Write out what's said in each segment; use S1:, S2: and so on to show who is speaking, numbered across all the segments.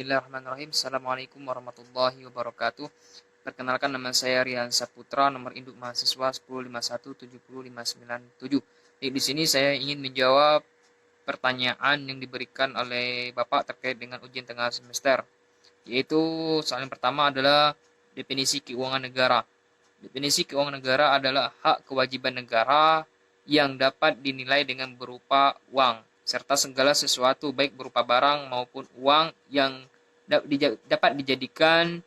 S1: Bismillahirrahmanirrahim. Assalamualaikum warahmatullahi wabarakatuh. Perkenalkan, nama saya Rian Saputra, nomor induk mahasiswa 1051700597. Di sini saya ingin menjawab pertanyaan yang diberikan oleh Bapak terkait dengan ujian tengah semester. Yaitu soal yang pertama adalah definisi keuangan negara. Definisi keuangan negara adalah hak kewajiban negara yang dapat dinilai dengan berupa uang, serta segala sesuatu baik berupa barang maupun uang yang dapat dijadikan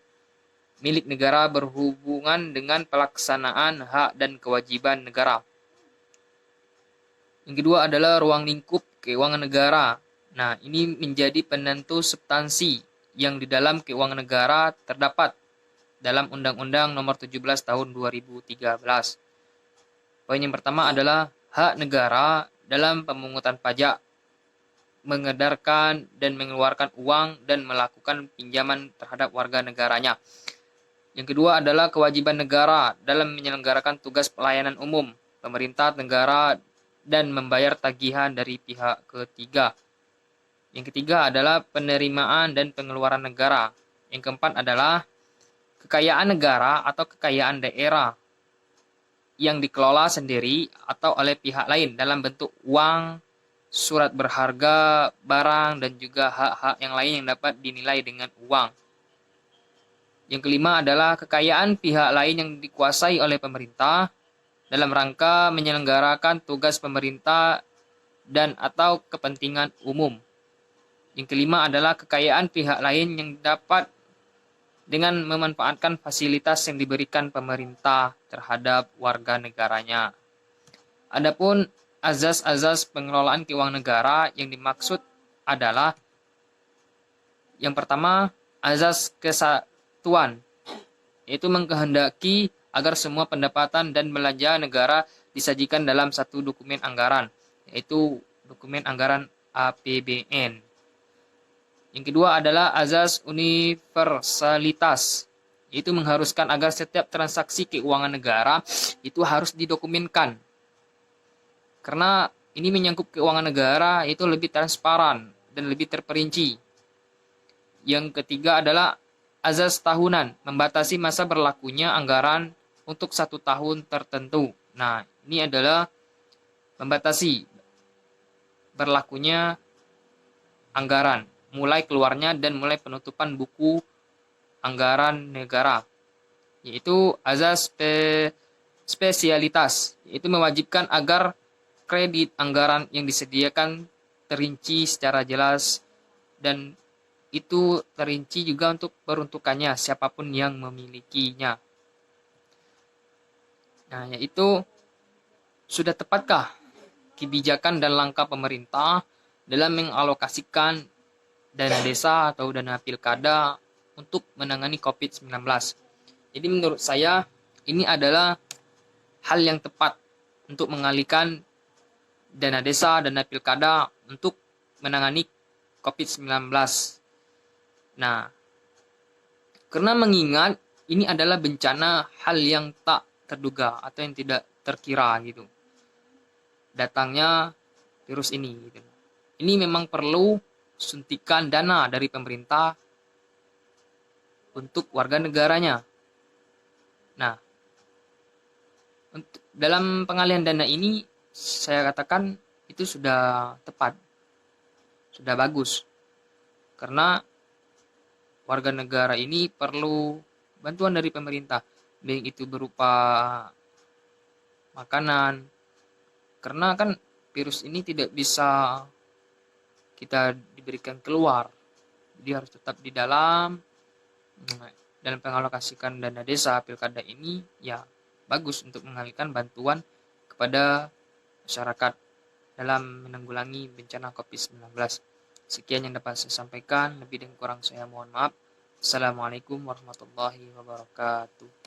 S1: milik negara berhubungan dengan pelaksanaan hak dan kewajiban negara. Yang kedua adalah ruang lingkup keuangan negara. Nah, ini menjadi penentu substansi yang di dalam keuangan negara terdapat dalam Undang-Undang Nomor 17 Tahun 2013. Poin yang pertama adalah hak negara dalam pemungutan pajak, mengedarkan dan mengeluarkan uang dan melakukan pinjaman terhadap warga negaranya. Yang kedua adalah kewajiban negara dalam menyelenggarakan tugas pelayanan umum, pemerintah negara, dan membayar tagihan dari pihak ketiga. Yang ketiga adalah penerimaan dan pengeluaran negara. Yang keempat adalah kekayaan negara atau kekayaan daerah yang dikelola sendiri atau oleh pihak lain dalam bentuk uang, surat berharga, barang, dan juga hak-hak yang lain yang dapat dinilai dengan uang. Yang kelima adalah kekayaan pihak lain yang dikuasai oleh pemerintah dalam rangka menyelenggarakan tugas pemerintah dan atau kepentingan umum. Yang kelima adalah kekayaan pihak lain yang dapat dengan memanfaatkan fasilitas yang diberikan pemerintah terhadap warga negaranya. Adapun azas-azas pengelolaan keuangan negara yang dimaksud adalah yang pertama, azas kesatuan, yaitu mengkehendaki agar semua pendapatan dan belanja negara disajikan dalam satu dokumen anggaran, yaitu dokumen anggaran APBN. Yang kedua adalah azas universalitas, yaitu mengharuskan agar setiap transaksi keuangan negara itu harus didokumenkan. Karena ini menyangkut keuangan negara, itu lebih transparan dan lebih terperinci. Yang ketiga adalah azas tahunan, membatasi masa berlakunya anggaran untuk 1 tahun tertentu. Nah, ini adalah membatasi berlakunya anggaran, mulai keluarnya dan mulai penutupan buku anggaran negara, yaitu azas spesialitas, yaitu mewajibkan agar kredit anggaran yang disediakan terinci secara jelas dan itu terinci juga untuk peruntukannya siapapun yang memilikinya. Nah, yaitu sudah tepatkah kebijakan dan langkah pemerintah dalam mengalokasikan dana desa atau dana pilkada untuk menangani COVID-19. Jadi menurut saya ini adalah hal yang tepat untuk mengalihkan dana desa, dana pilkada untuk menangani COVID-19. Nah, karena mengingat ini adalah bencana hal yang tak terduga atau yang tidak terkira gitu. Datangnya virus ini gitu. Ini memang perlu suntikan dana dari pemerintah untuk warga negaranya. Nah, untuk dalam pengalihan dana ini saya katakan itu sudah tepat, sudah bagus, karena warga negara ini perlu bantuan dari pemerintah, baik itu berupa makanan, karena kan virus ini tidak bisa kita diberikan keluar, jadi harus tetap di dalam pengalokasikan dana desa pilkada ini ya bagus untuk mengalihkan bantuan kepada masyarakat dalam menanggulangi bencana COVID-19. Sekian yang dapat saya sampaikan, lebih dan kurang saya mohon maaf. Assalamualaikum warahmatullahi wabarakatuh.